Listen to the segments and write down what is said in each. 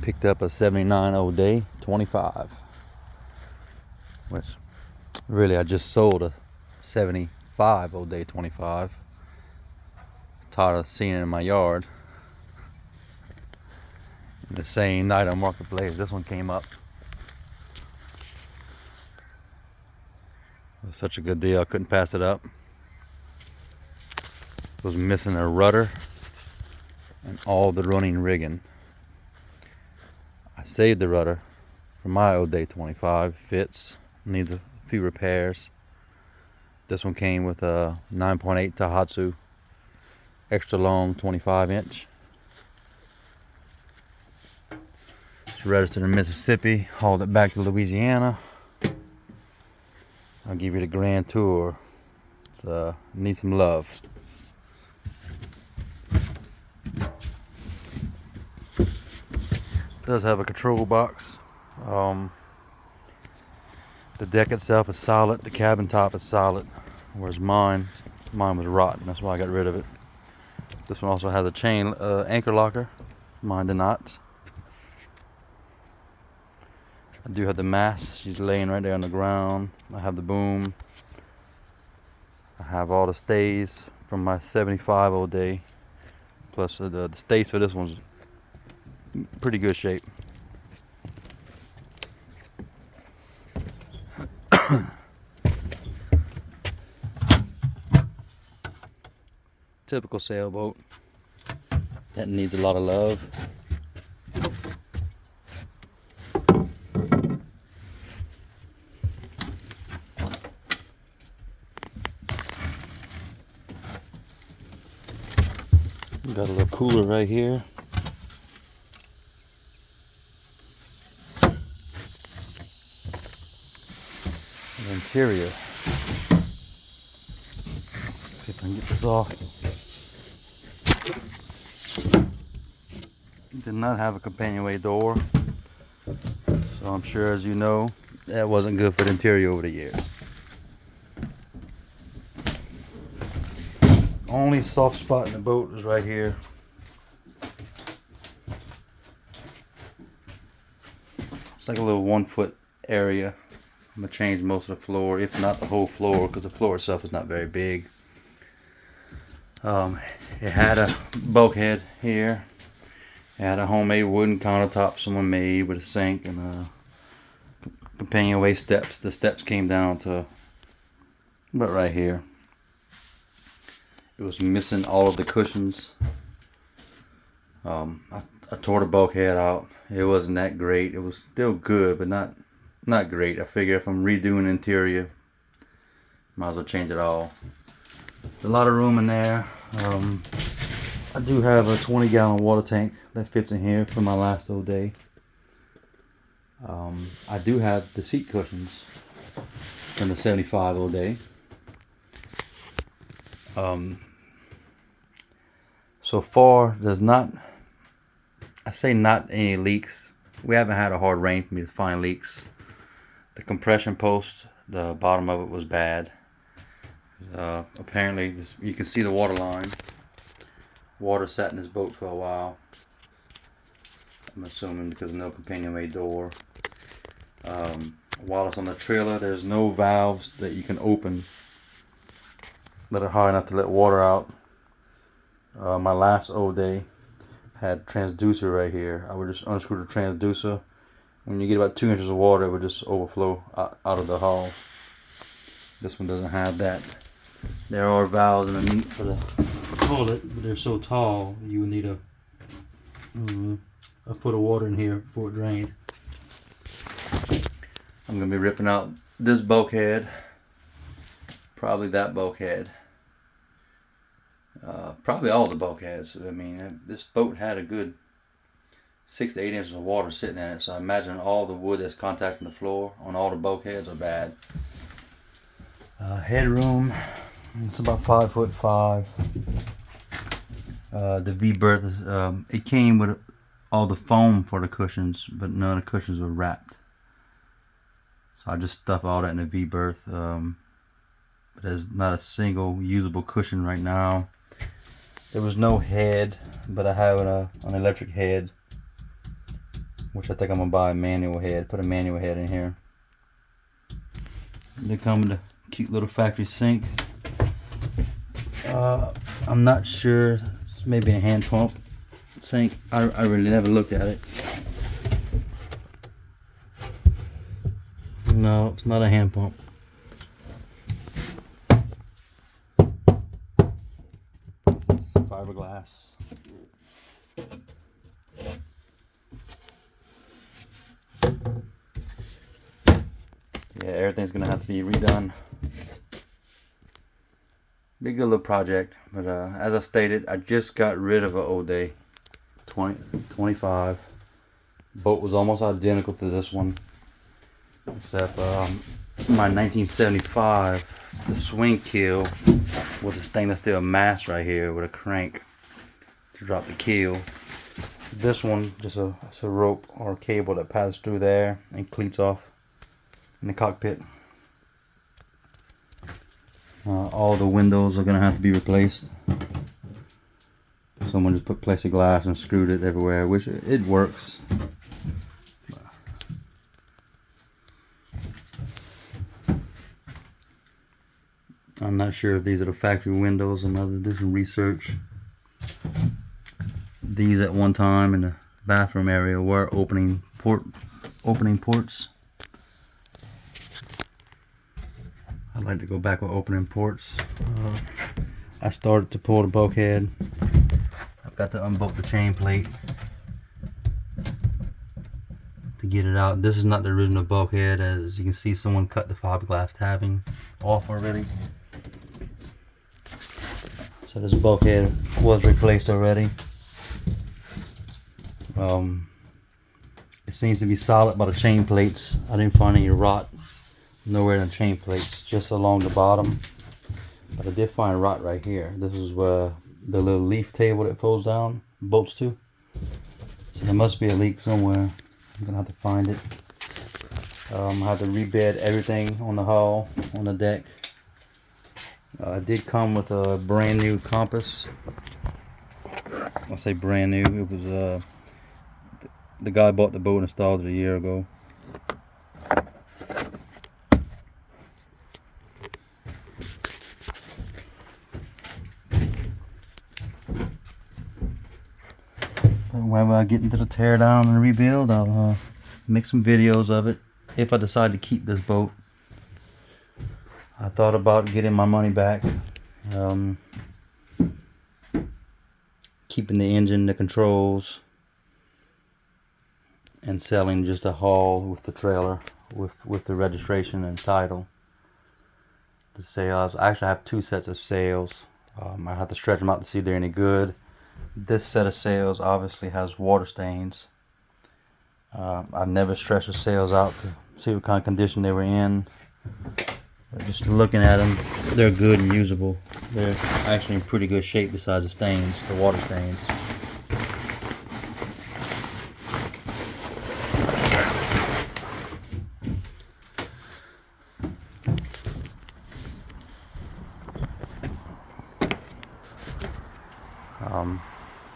picked up a 79 Oday 25, which really I just sold a 75 Oday 25. Tired of seeing it in my yard. The same night on Marketplace, this one came up. It was such a good deal, I couldn't pass it up. It was missing a rudder and all the running rigging. I saved the rudder for my Oday 25. Fits, needs a few repairs. This one came with a 9.8 Tohatsu extra long 25-inch. It's registered in Mississippi, hauled it back to Louisiana. I'll give you the grand tour. It needs some love. It does have a control box. The deck itself is solid, the cabin top is solid, whereas mine was rotten. That's why I got rid of it. This one also has a chain anchor locker. Mine did not. I do have the mast. She's laying right there on the ground. I have the boom. I have all the stays from my 75 Oday. Plus the stays for this one's pretty good shape. Typical sailboat that needs a lot of love. Got a little cooler right here. The interior. See if I can get this off. Did not have a companionway door, so I'm sure, as you know, that wasn't good for the interior over the years. Only soft spot in the boat is right here. It's like a little 1 foot area. I'm gonna change most of the floor, if not the whole floor, because the floor itself is not very big. It had a bulkhead here. It had a homemade wooden countertop someone made with a sink and companionway steps. The steps came down to about right here. It was missing all of the cushions. I tore the bulkhead out. It wasn't that great. It was still good, but not great. I figure if I'm redoing the interior, might as well change it all. There's a lot of room in there. I do have a 20-gallon water tank that fits in here for my last Oday. I do have the seat cushions from the 75 Oday. So far, there's not, I say not any leaks. We haven't had a hard rain for me to find leaks. The compression post, the bottom of it was bad. Apparently, you can see the water line. Water sat in this boat for a while. I'm assuming because of no companionway door. While it's on the trailer, there's no valves that you can open that are high enough to let water out. My last Oday had transducer right here. I would just unscrew the transducer. When you get about 2 inches of water, it would just overflow out of the hull. This one doesn't have that. There are valves underneath for the toilet, but they're so tall you would need a foot of water in here before it drained. I'm gonna be ripping out this bulkhead, probably that bulkhead, probably all the bulkheads. I mean, this boat had a good 6 to 8 inches of water sitting in it, so I imagine all the wood that's contacting the floor on all the bulkheads are bad. Headroom, it's about 5'5". The V-berth, it came with all the foam for the cushions, but none of the cushions were wrapped. So I just stuffed all that in the V-berth. But there's not a single usable cushion right now. There was no head, but I have an electric head. which I think I'm gonna buy a manual head. Put a manual head in here. They come with a cute little factory sink. I'm not sure. It's maybe a hand pump sink. I really never looked at it. No, it's not a hand pump. This is fiberglass. Yeah, everything's gonna have to be redone. Be a good little project, but as I stated, I just got rid of an Oday 25. Boat was almost identical to this one, except my 1975, the swing keel with a stainless steel mast right here with a crank to drop the keel. This one, just a rope or a cable that passes through there and cleats off in the cockpit. All the windows are gonna have to be replaced. Someone just put plexiglass and screwed it everywhere, which it works. I'm not sure if these are the factory windows. I'm gonna have to do some research. These at one time in the bathroom area were opening ports. I'd like to go back with opening ports. I started to pull the bulkhead. I've got to unbolt the chain plate to get it out. This is not the original bulkhead. As you can see, someone cut the fiberglass tabbing off already. So this bulkhead was replaced already. It seems to be solid by the chain plates. I didn't find any rot nowhere in the chain plates, just along the bottom. But I did find rot right here. This is where the little leaf table that folds down bolts to. So there must be a leak somewhere. I'm gonna have to find it. I have to rebed everything on the hull, on the deck. It did come with a brand new compass. I say brand new. It was the guy bought the boat and installed it a year ago. Whenever I get into the tear down and rebuild, I'll make some videos of it if I decide to keep this boat. I thought about getting my money back, keeping the engine, the controls, and selling just a hull with the trailer, with the registration and title. The sails, I actually have two sets of sails. I have to stretch them out to see if they're any good. This set of sails obviously has water stains. I've never stretched the sails out to see what kind of condition they were in. But just looking at them, they're good and usable. They're actually in pretty good shape besides the stains, the water stains.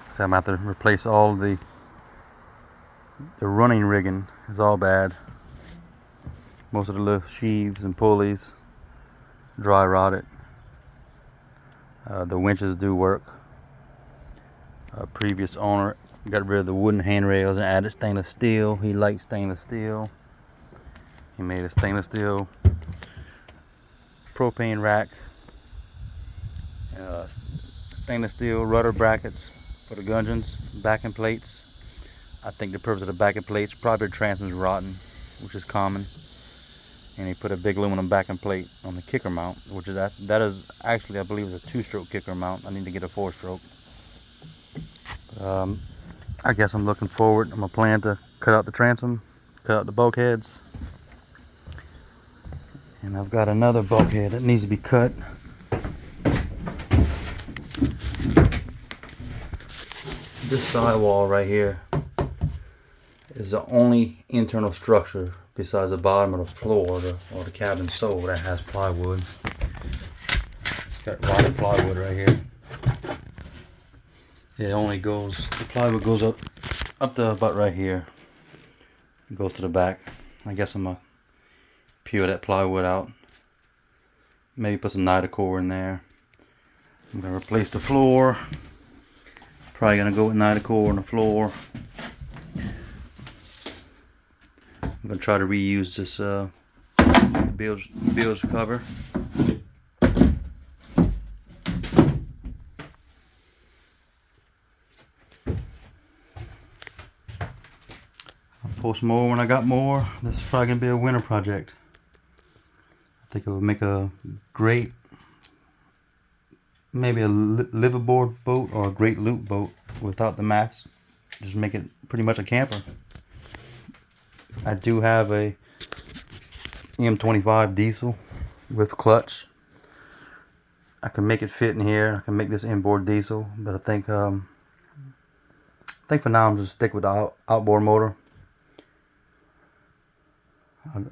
So I'm going to have to replace all the running rigging is all bad. Most of the little sheaves and pulleys dry rotted. The winches do work. Previous owner got rid of the wooden handrails and added stainless steel. He liked stainless steel. He made a stainless steel propane rack, stainless steel rudder brackets for the gudgeons, backing plates. I think the purpose of the backing plates, probably the transmission's rotten, which is common. And he put a big aluminum backing plate on the kicker mount, which is that is actually, I believe, is a 2-stroke kicker mount. I need to get a 4-stroke. I guess I'm looking forward. I'm gonna plan to cut out the transom, cut out the bulkheads, and I've got another bulkhead that needs to be cut. This sidewall right here is the only internal structure besides the bottom of the floor or the cabin sole that has plywood. It's got rotted plywood right here. It only goes, the plywood goes up to about right here. It goes to the back. I guess I'm gonna peel that plywood out. Maybe put some Nitacore in there. I'm gonna replace the floor. Probably gonna go with Nitacore on the floor. I'm gonna try to reuse this bilge cover. I'll post more when I got more. This is probably gonna be a winter project. I think it would make a great, maybe a liveaboard boat or a great loop boat without the mast. Just make it pretty much a camper. I do have a M25 diesel with clutch. I can make it fit in here. I can make this inboard diesel, but I think for now I'm just stick with the outboard motor.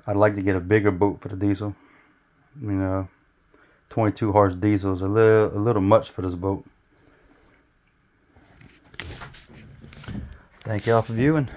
I'd like to get a bigger boat for the diesel. I mean, 22 horse diesel is a little much for this boat. Thank y'all for viewing.